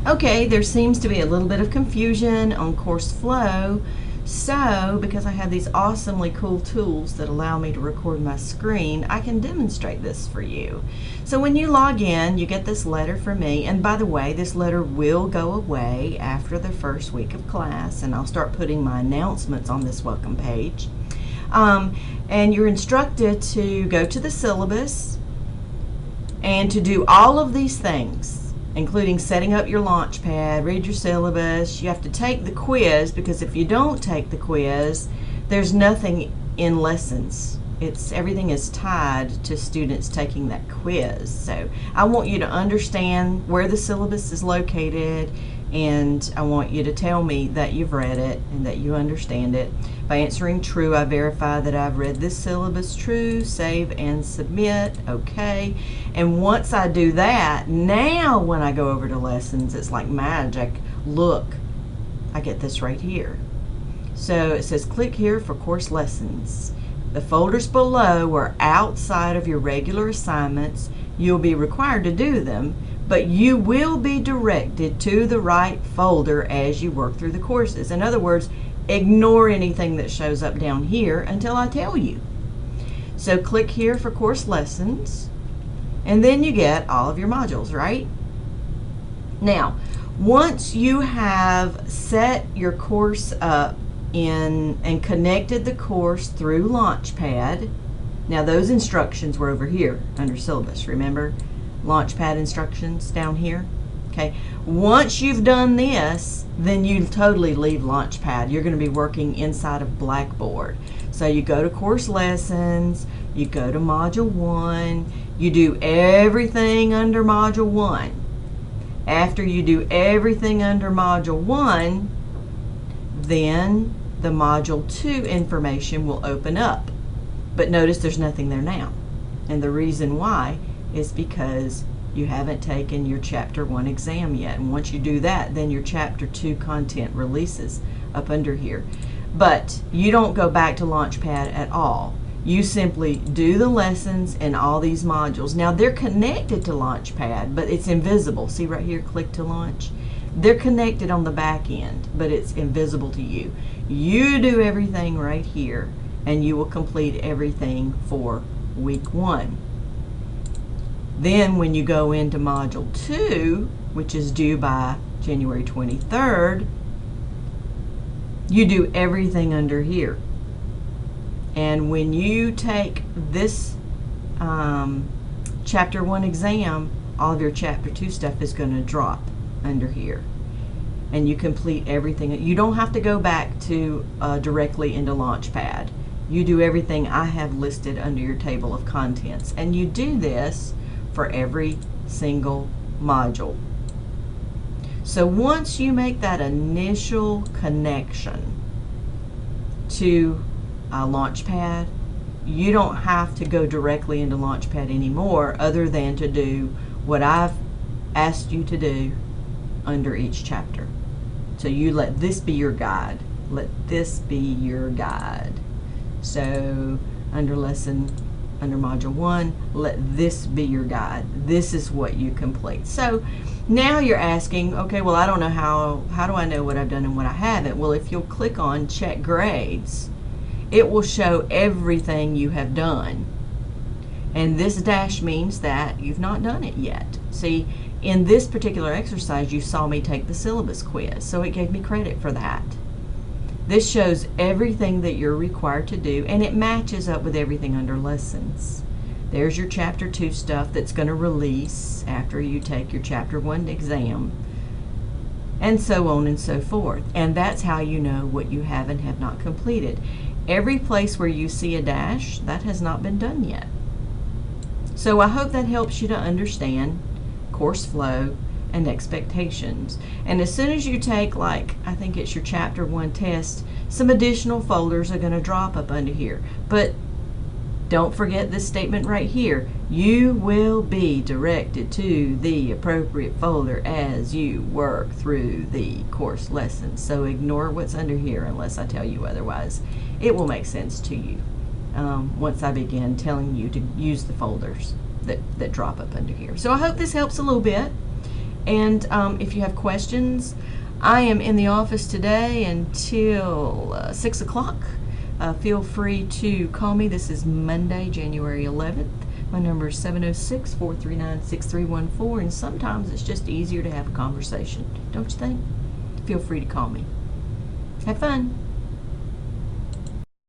Okay, there seems to be a little bit of confusion on course flow. So, because I have these awesomely cool tools that allow me to record my screen, I can demonstrate this for you. So when you log in, you get this letter from me, and by the way, this letter will go away after the first week of class, and I'll start putting my announcements on this welcome page. And you're instructed to go to the syllabus and to do all of these things, including setting up your launch pad, read your syllabus. You have to take the quiz, because if you don't take the quiz, there's nothing in lessons. Everything is tied to students taking that quiz. So I want you to understand where the syllabus is located, and I want you to tell me that you've read it and that you understand it. By answering true, I verify that I've read this syllabus. True, save and submit. Okay. And once I do that, now when I go over to lessons, it's like magic. Look, I get this right here. So it says click here for course lessons. The folders below are outside of your regular assignments. You'll be required to do them, but you will be directed to the right folder as you work through the courses. In other words, ignore anything that shows up down here until I tell you. So click here for course lessons, and then you get all of your modules, right? Now, once you have set your course up and connected the course through Launchpad, now those instructions were over here under syllabus, remember? Launchpad instructions down here. Okay, once you've done this, then you totally leave Launchpad. You're going to be working inside of Blackboard. So you go to course lessons, you go to module 1, you do everything under module 1. After you do everything under module 1, then the module 2 information will open up. But notice there's nothing there now. And the reason why is because you haven't taken your chapter 1 exam yet. And once you do that, then your chapter 2 content releases up under here. But you don't go back to Launchpad at all. You simply do the lessons and all these modules. Now they're connected to Launchpad, but it's invisible. See right here, click to launch. They're connected on the back end, but it's invisible to you. You do everything right here, and you will complete everything for week 1. Then when you go into module 2, which is due by January 23rd, you do everything under here. And when you take this chapter 1 exam, all of your chapter 2 stuff is going to drop under here. And you complete everything. You don't have to go back to directly into Launchpad. You do everything I have listed under your table of contents. And you do this for every single module. So once you make that initial connection to Launchpad, you don't have to go directly into Launchpad anymore, other than to do what I've asked you to do under each chapter. So you let this be your guide. Let this be your guide. So under module 1, let this be your guide. This is what you complete. So now you're asking, okay, well, I don't know how do I know what I've done and what I haven't? Well, if you'll click on check grades, it will show everything you have done. And this dash means that you've not done it yet. See, in this particular exercise, you saw me take the syllabus quiz, so it gave me credit for that. This shows everything that you're required to do, and it matches up with everything under lessons. There's your chapter 2 stuff that's going to release after you take your chapter 1 exam, and so on and so forth. And that's how you know what you have and have not completed. Every place where you see a dash, that has not been done yet. So I hope that helps you to understand course flow and expectations. And as soon as you take, like, I think it's your chapter 1 test, some additional folders are going to drop up under here. But don't forget this statement right here. You will be directed to the appropriate folder as you work through the course lessons. So ignore what's under here unless I tell you otherwise. It will make sense to you once I begin telling you to use the folders that drop up under here. So I hope this helps a little bit. And if you have questions, I am in the office today until 6 o'clock. Feel free to call me. This is Monday, January 11th. My number is 706-439-6314, and sometimes it's just easier to have a conversation, don't you think? Feel free to call me. Have fun.